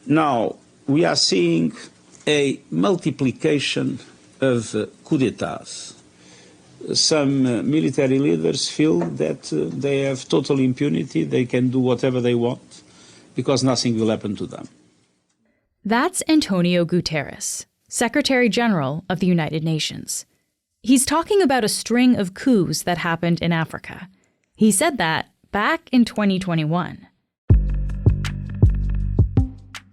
Now, we are seeing a multiplication of coup d'etats. Some military leaders feel that they have total impunity, they can do whatever they want, because nothing will happen to them. That's Antonio Guterres, Secretary General of the United Nations. He's talking about a string of coups that happened in Africa. He said that back in 2021.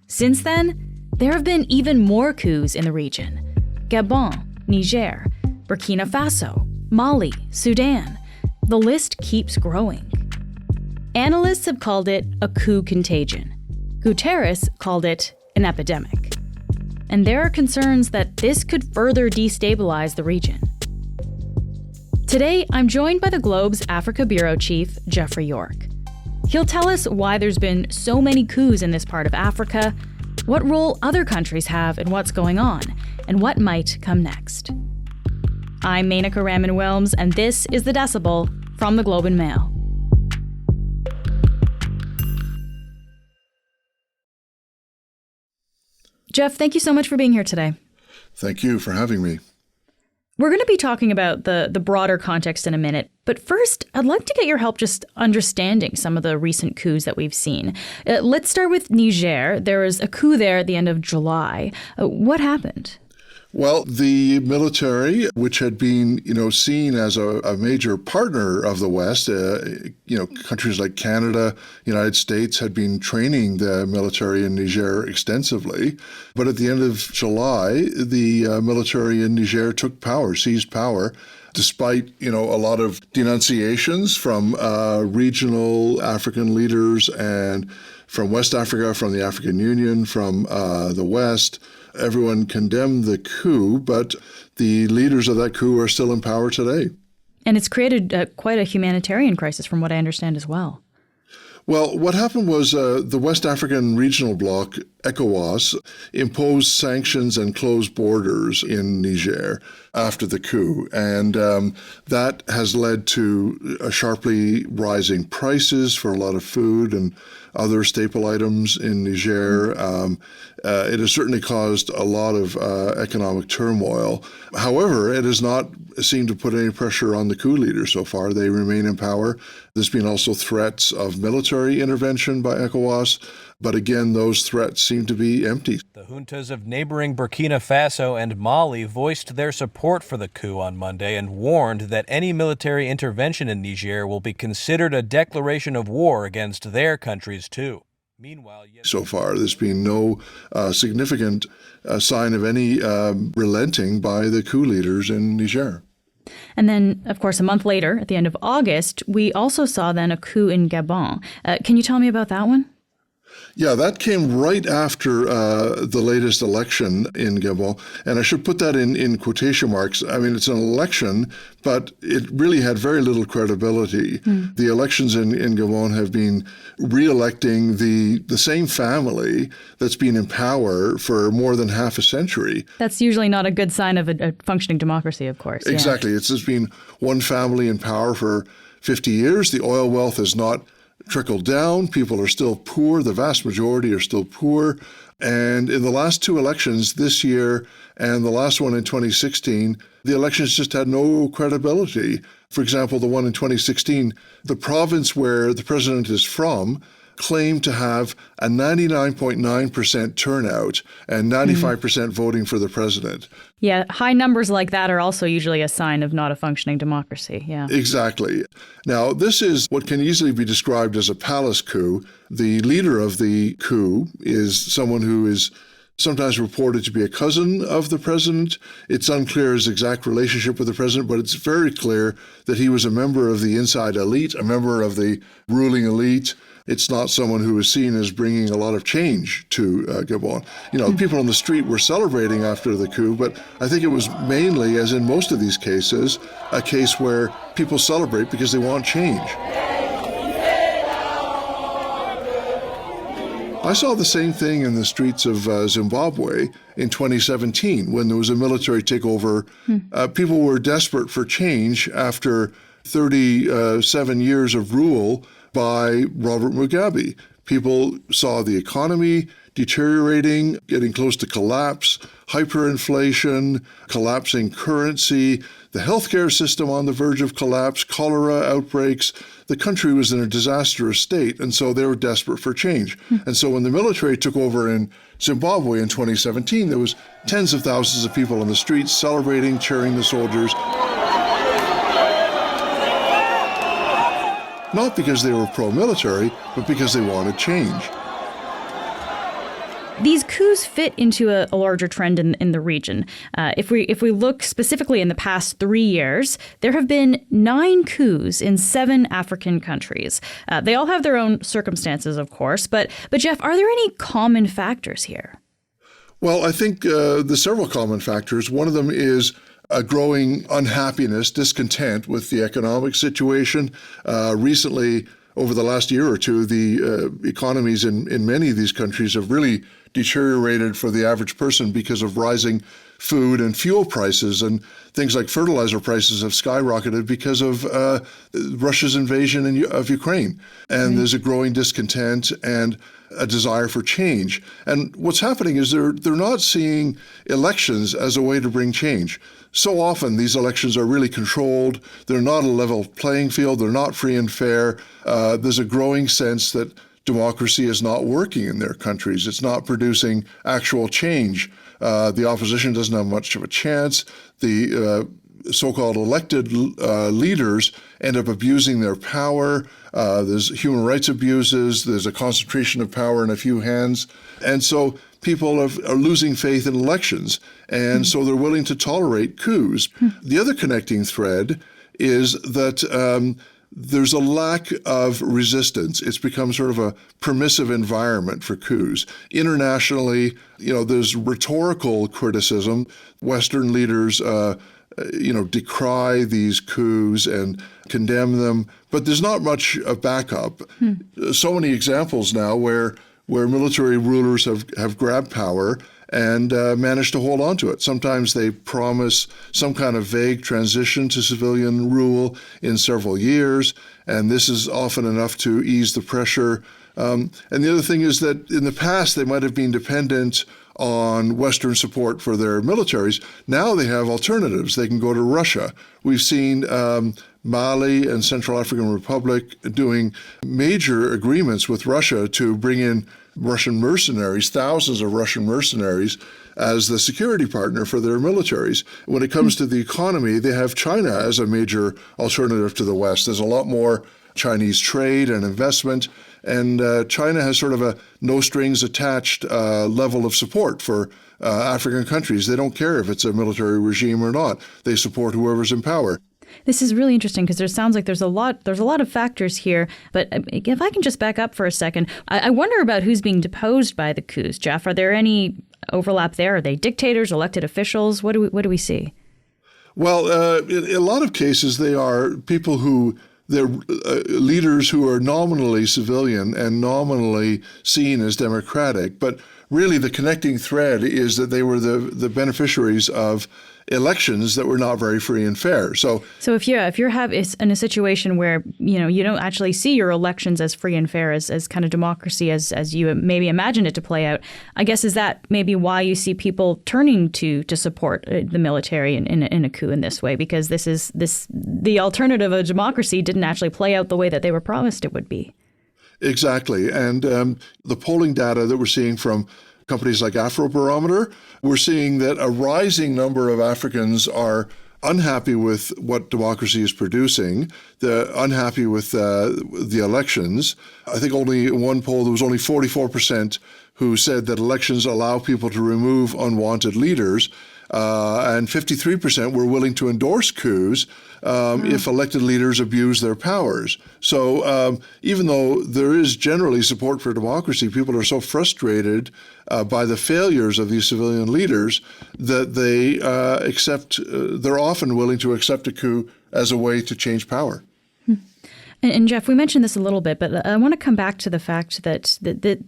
Since then, there have been even more coups in the region. Gabon, Niger, Burkina Faso, Mali, Sudan. The list keeps growing. Analysts have called it a coup contagion. Guterres called it an epidemic. And there are concerns that this could further destabilize the region. Today, I'm joined by the Globe's Africa Bureau Chief, Geoff York. He'll tell us why there's been so many coups in this part of Africa, what role other countries have in what's going on, and what might come next. I'm Menaka Raman-Wilms, and this is The Decibel from the Globe and Mail. Geoff, thank you so much for being here today. Thank you for having me. We're going to be talking about the broader context in a minute, but first, I'd like to get your help just understanding some of the recent coups that we've seen. Let's start with Niger. There was a coup there at the end of July. What happened? Well, the military, which had been, seen as a major partner of the West, countries like Canada, United States had been training the military in Niger extensively. But at the end of July, the military in Niger took power, seized power, despite, a lot of denunciations from regional African leaders and from West Africa, from the African Union, from the West. Everyone condemned the coup, but the leaders of that coup are still in power today. And it's created quite a humanitarian crisis, from what I understand as well. Well, what happened was the West African regional bloc, ECOWAS, imposed sanctions and closed borders in Niger after the coup. And that has led to sharply rising prices for a lot of food and other staple items in Niger. It has certainly caused a lot of economic turmoil. However, it has not seemed to put any pressure on the coup leaders so far. They remain in power. There's been also threats of military intervention by ECOWAS, but again, those threats seem to be empty. The juntas of neighboring Burkina Faso and Mali voiced their support for the coup on Monday and warned that any military intervention in Niger will be considered a declaration of war against their countries too. Meanwhile, so far, there's been no significant sign of any relenting by the coup leaders in Niger. And then, of course, a month later, at the end of August, we also saw then a coup in Gabon. Can you tell me about that one? Yeah, that came right after the latest election in Gabon. And I should put that in quotation marks. I mean, it's an election, but it really had very little credibility. The elections in Gabon have been re-electing the same family that's been in power for more than half a century. That's usually not a good sign of a functioning democracy, of course. Exactly. It's just been one family in power for 50 years. The oil wealth has not trickled down. People are still poor. The vast majority are still poor. And in the last two elections this year and the last one in 2016, the elections just had no credibility. For example, the one in 2016, the province where the president is from claimed to have a 99.9% turnout and 95% voting for the president. Yeah, high numbers like that are also usually a sign of not a functioning democracy. Yeah, exactly. Now, this is what can easily be described as a palace coup. The leader of the coup is someone who is sometimes reported to be a cousin of the president. It's unclear his exact relationship with the president, but it's very clear that he was a member of the inside elite, a member of the ruling elite. It's not someone who is seen as bringing a lot of change to Gabon. People on the street were celebrating after the coup, but I think it was mainly, as in most of these cases, a case where people celebrate because they want change. I saw the same thing in the streets of Zimbabwe in 2017 when there was a military takeover. People were desperate for change after 37 years of rule by Robert Mugabe. People saw the economy deteriorating, getting close to collapse, hyperinflation, collapsing currency, the healthcare system on the verge of collapse, cholera outbreaks. The country was in a disastrous state, and so they were desperate for change. And so when the military took over in Zimbabwe in 2017, there was tens of thousands of people on the streets celebrating, cheering the soldiers. Not because they were pro-military, but because they wanted change. These coups fit into a larger trend in the region. If we look specifically in the past 3 years, there have been 9 coups in 7 African countries. They all have their own circumstances, of course, but Geoff, are there any common factors here? Well, I think there's several common factors. One of them is a growing unhappiness, discontent with the economic situation. Recently, over the last year or two, the economies in many of these countries have really deteriorated for the average person because of rising food and fuel prices, and things like fertilizer prices have skyrocketed because of Russia's invasion of Ukraine. And there's a growing discontent and a desire for change. And what's happening is they're not seeing elections as a way to bring change. So often these elections are really controlled. They're not a level playing field. They're not free and fair. There's a growing sense that democracy is not working in their countries. It's not producing actual change. The opposition doesn't have much of a chance. The so-called elected leaders end up abusing their power. There's human rights abuses. There's a concentration of power in a few hands. And so people are losing faith in elections. And so they're willing to tolerate coups. The other connecting thread is that there's a lack of resistance. It's become sort of a permissive environment for coups. Internationally, there's rhetorical criticism. Western leaders, decry these coups and condemn them, but there's not much backup. So many examples now where military rulers have grabbed power and managed to hold on to it. Sometimes they promise some kind of vague transition to civilian rule in several years, and this is often enough to ease the pressure. And the other thing is that in the past, they might have been dependent on Western support for their militaries. Now they have alternatives. They can go to Russia. We've seen Mali and Central African Republic doing major agreements with Russia to bring in Russian mercenaries, thousands of Russian mercenaries, as the security partner for their militaries. When it comes to the economy, they have China as a major alternative to the West. There's a lot more Chinese trade and investment, and China has sort of a no-strings-attached level of support for African countries. They don't care if it's a military regime or not. They support whoever's in power. This is really interesting because there sounds like there's a lot of factors here. But if I can just back up for a second, I wonder about who's being deposed by the coups. Geoff, are there any overlap there? Are they dictators, elected officials? What do we see? Well, in a lot of cases, they are people who they're leaders who are nominally civilian and nominally seen as democratic, but really the connecting thread is that they were the beneficiaries of elections that were not very free and fair. So if you're in a situation where you don't actually see your elections as free and fair as kind of democracy as you maybe imagined it to play out, I guess is that maybe why you see people turning to support the military in a coup in this way, because the alternative of democracy didn't actually play out the way that they were promised it would be. Exactly, and the polling data that we're seeing from companies like Afrobarometer, we're seeing that a rising number of Africans are unhappy with what democracy is producing. They're unhappy with the elections. I think only in one poll, there was only 44% who said that elections allow people to remove unwanted leaders, and 53% were willing to endorse coups if elected leaders abuse their powers. So even though there is generally support for democracy, people are so frustrated by the failures of these civilian leaders that they're often willing to accept a coup as a way to change power. And Geoff, we mentioned this a little bit, but I want to come back to the fact that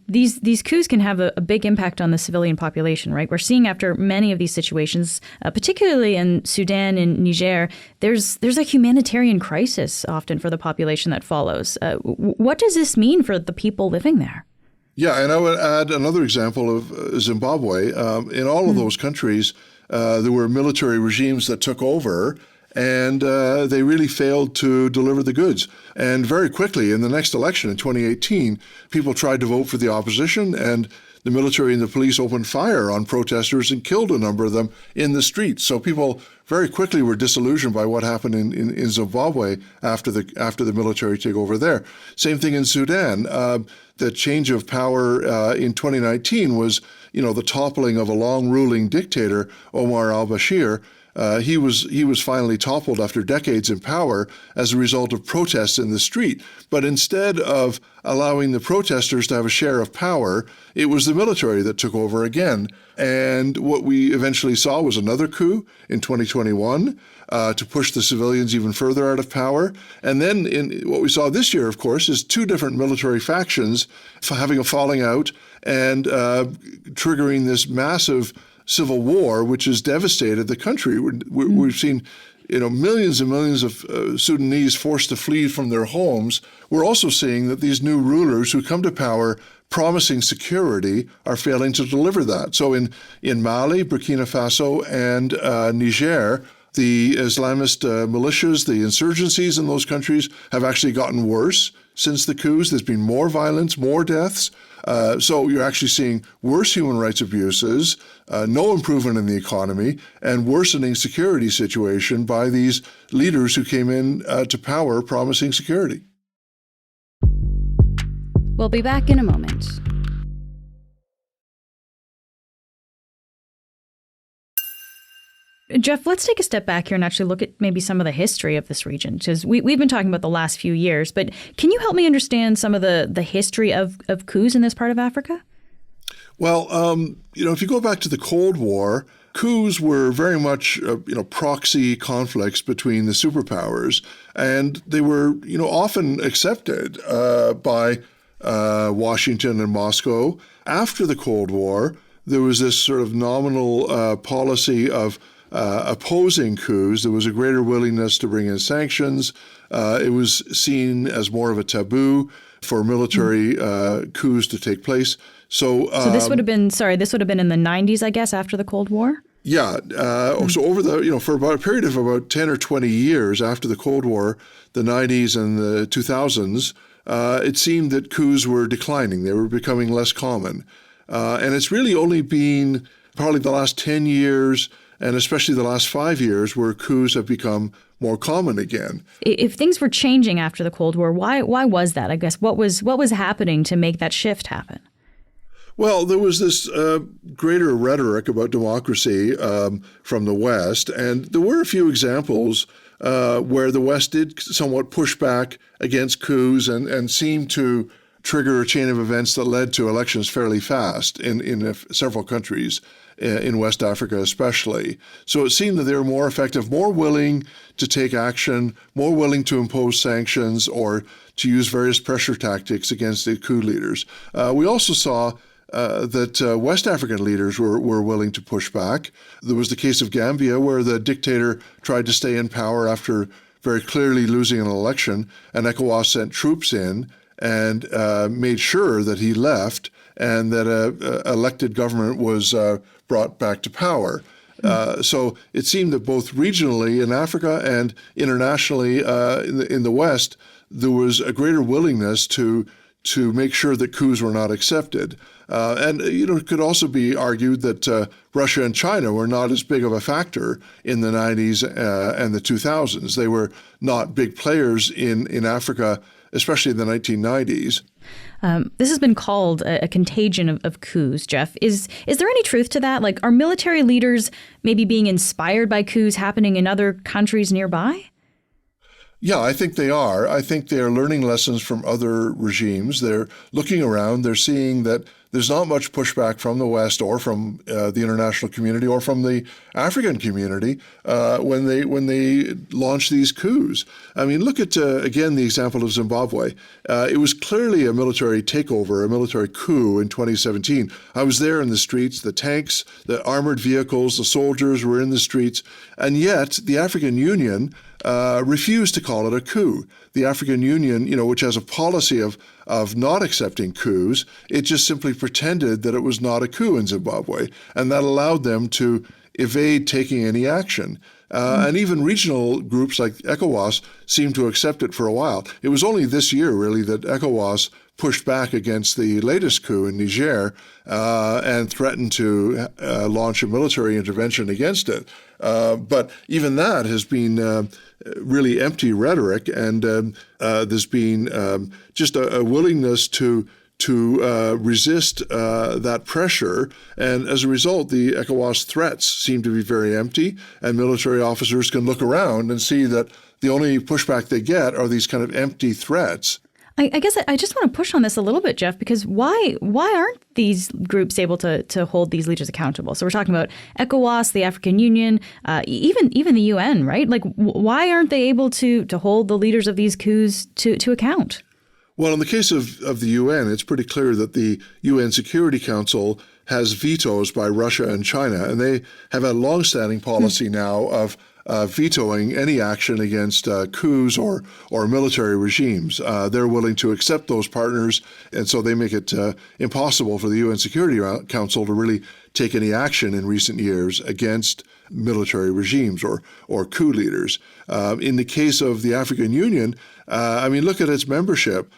these coups can have a big impact on the civilian population, right? We're seeing after many of these situations, particularly in Sudan and Niger, there's a humanitarian crisis often for the population that follows. What does this mean for the people living there? Yeah, and I would add another example of Zimbabwe. In all of those countries, there were military regimes that took over, and they really failed to deliver the goods. And very quickly, in the next election in 2018, people tried to vote for the opposition, and the military and the police opened fire on protesters and killed a number of them in the streets. So people very quickly were disillusioned by what happened in Zimbabwe after the military took over there. Same thing in Sudan. The change of power in 2019 was, the toppling of a long-ruling dictator, Omar al-Bashir. He was finally toppled after decades in power as a result of protests in the street. But instead of allowing the protesters to have a share of power, it was the military that took over again. And what we eventually saw was another coup in 2021 to push the civilians even further out of power. And then what we saw this year, of course, is two different military factions having a falling out and triggering this massive civil war, which has devastated the country. We've seen, millions and millions of Sudanese forced to flee from their homes. We're also seeing that these new rulers who come to power promising security are failing to deliver that. So in Mali, Burkina Faso, and Niger, the Islamist militias, the insurgencies in those countries have actually gotten worse since the coups. There's been more violence, more deaths. So you're actually seeing worse human rights abuses, no improvement in the economy, and worsening security situation by these leaders who came in to power promising security. We'll be back in a moment. Geoff, let's take a step back here and actually look at maybe some of the history of this region, because we've been talking about the last few years, but can you help me understand some of the history of coups in this part of Africa? Well, if you go back to the Cold War, coups were very much, proxy conflicts between the superpowers, and they were, often accepted by Washington and Moscow. After the Cold War, there was this sort of nominal policy of opposing coups. There was a greater willingness to bring in sanctions. It was seen as more of a taboo for military coups to take place. So this would have been in the 90s, I guess, after the Cold War? Yeah. So over for about a period of about 10 or 20 years after the Cold War, the 90s and the 2000s, it seemed that coups were declining. They were becoming less common. And it's really only been probably the last 10 years and especially the last 5 years where coups have become more common again. If things were changing after the Cold War, why was that? I guess what was happening to make that shift happen? Well, there was this greater rhetoric about democracy from the West, and there were a few examples where the West did somewhat push back against coups and seemed to trigger a chain of events that led to elections fairly fast in several countries, in West Africa especially. So it seemed that they were more effective, more willing to take action, more willing to impose sanctions or to use various pressure tactics against the coup leaders. We also saw that West African leaders were willing to push back. There was the case of Gambia, where the dictator tried to stay in power after very clearly losing an election, and ECOWAS sent troops in and made sure that he left and that an elected government was brought back to power. So it seemed that both regionally in Africa and internationally in the West, there was a greater willingness to make sure that coups were not accepted. And it could also be argued that Russia and China were not as big of a factor in the 90s and the 2000s. They were not big players in Africa, especially in the 1990s. This has been called a contagion of coups, Geoff. Is there any truth to that? Like, are military leaders maybe being inspired by coups happening in other countries nearby? Yeah, I think they are. I think they are learning lessons from other regimes. They're looking around. They're seeing that there's not much pushback from the West or from the international community or from the African community when they launch these coups. I mean, look at, again, the example of Zimbabwe. It was clearly a military takeover, a military coup in 2017. I was there in the streets, the tanks, the armored vehicles, the soldiers were in the streets, and yet the African Union refused to call it a coup. The African Union, which has a policy of not accepting coups, it just simply pretended that it was not a coup in Zimbabwe, and that allowed them to evade taking any action. And even regional groups like ECOWAS seemed to accept it for a while. It was only this year, really, that ECOWAS pushed back against the latest coup in Niger and threatened to launch a military intervention against it. But even that has been really empty rhetoric, and there's been just a willingness to resist that pressure. And as a result, the ECOWAS threats seem to be very empty, and military officers can look around and see that the only pushback they get are these kind of empty threats. I guess I just want to push on this a little bit, Geoff, because why aren't these groups able to hold these leaders accountable? So we're talking about ECOWAS, the African Union, even the UN, right? Like, why aren't they able to hold the leaders of these coups to account? Well, in the case of the UN, it's pretty clear that the UN Security Council has vetoes by Russia and China, and they have a longstanding policy now of vetoing any action against coups or military regimes. They're willing to accept those partners, and so they make it impossible for the UN Security Council to really take any action in recent years against military regimes or coup leaders. In the case of the African Union, look at its membership.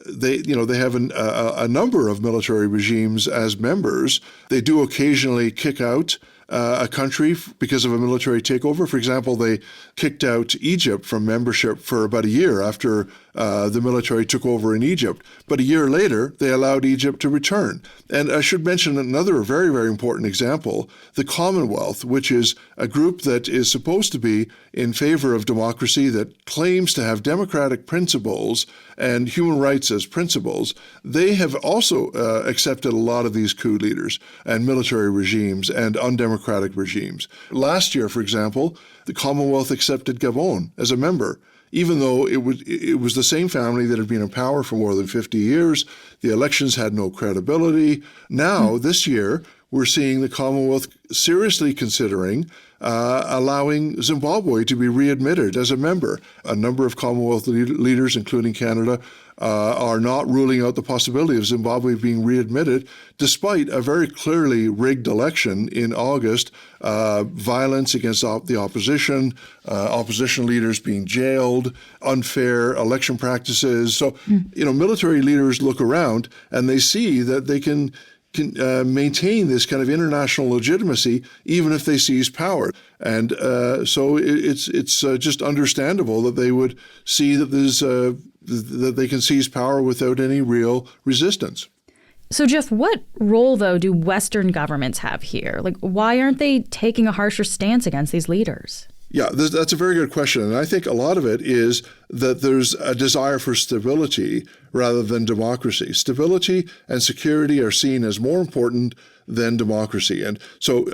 They have a number of military regimes as members. They do occasionally kick out a country because of a military takeover. For example, they kicked out Egypt from membership for about a year after the military took over in Egypt. But a year later, they allowed Egypt to return. And I should mention another very, very important example, the Commonwealth, which is a group that is supposed to be in favor of democracy, that claims to have democratic principles and human rights as principles. They have also accepted a lot of these coup leaders and military regimes and undemocratic regimes. Last year, for example, the Commonwealth accepted Gabon as a member, even though it was the same family that had been in power for more than 50 years. The elections had no credibility. Now, this year, we're seeing the Commonwealth seriously considering allowing Zimbabwe to be readmitted as a member. A number of Commonwealth leaders, including Canada, are not ruling out the possibility of Zimbabwe being readmitted, despite a very clearly rigged election in August, violence against the opposition, opposition leaders being jailed, unfair election practices. So, military leaders look around and they see that they can maintain this kind of international legitimacy even if they seize power. And so it's just understandable that they would see that that they can seize power without any real resistance. So, Geoff, what role, though, do Western governments have here? Like, why aren't they taking a harsher stance against these leaders? Yeah, that's a very good question. And I think a lot of it is that there's a desire for stability rather than democracy. Stability and security are seen as more important than democracy. And so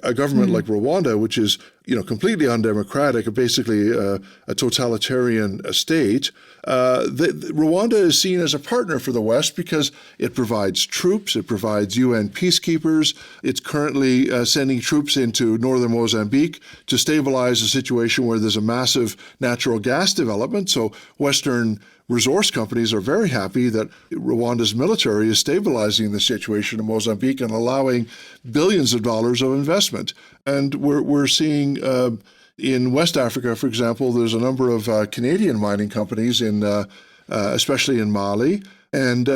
a government like Rwanda, which is completely undemocratic, basically a totalitarian state, Rwanda is seen as a partner for the West because it provides troops, it provides UN peacekeepers. It's currently sending troops into northern Mozambique to stabilize a situation where there's a massive natural gas development. So Western resource companies are very happy that Rwanda's military is stabilizing the situation in Mozambique and allowing billions of dollars of investment. And we're seeing in West Africa, for example, there's a number of Canadian mining companies especially in Mali. And,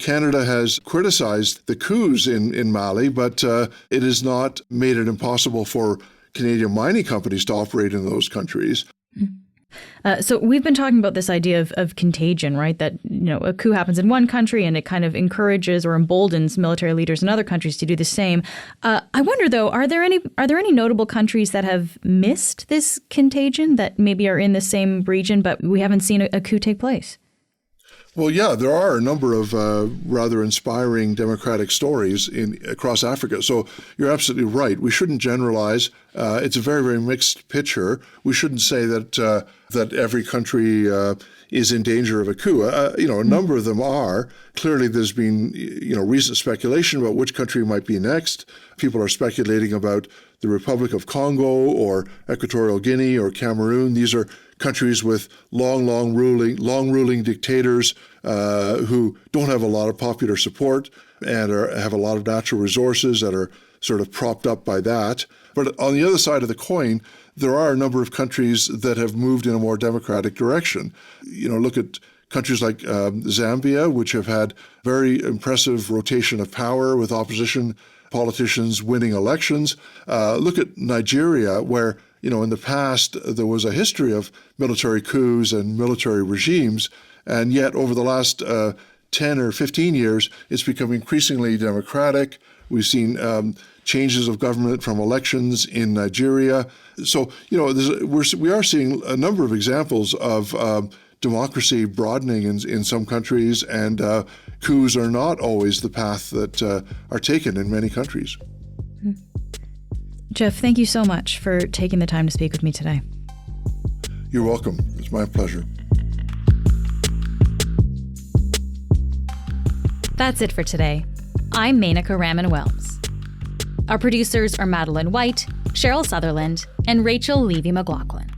Canada has criticized the coups in Mali, but it has not made it impossible for Canadian mining companies to operate in those countries. So we've been talking about this idea of contagion, right? That, a coup happens in one country and it kind of encourages or emboldens military leaders in other countries to do the same. I wonder, though, are there any notable countries that have missed this contagion that maybe are in the same region, but we haven't seen a coup take place? Well, yeah, there are a number of rather inspiring democratic stories across Africa. So you're absolutely right. We shouldn't generalize. It's a very, very mixed picture. We shouldn't say that that every country is in danger of a coup. A number of them are. Clearly, there's been recent speculation about which country might be next. People are speculating about the Republic of Congo or Equatorial Guinea or Cameroon. These are countries with long ruling dictators who don't have a lot of popular support and have a lot of natural resources that are sort of propped up by that. But on the other side of the coin, there are a number of countries that have moved in a more democratic direction. Look at countries like Zambia, which have had very impressive rotation of power with opposition politicians winning elections. Look at Nigeria, where in the past, there was a history of military coups and military regimes, and yet over the last 10 or 15 years, it's become increasingly democratic. We've seen changes of government from elections in Nigeria. So, we are seeing a number of examples of democracy broadening in some countries, and coups are not always the path that are taken in many countries. Geoff, thank you so much for taking the time to speak with me today. You're welcome. It's my pleasure. That's it for today. I'm Menaka Raman-Wells. Our producers are Madeline White, Cheryl Sutherland, and Rachel Levy-McLaughlin.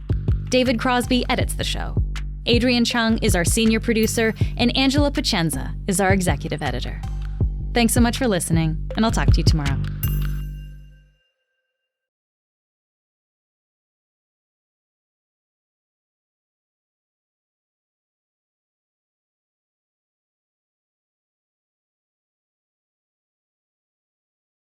David Crosby edits the show. Adrian Chung is our senior producer, and Angela Pacenza is our executive editor. Thanks so much for listening, and I'll talk to you tomorrow.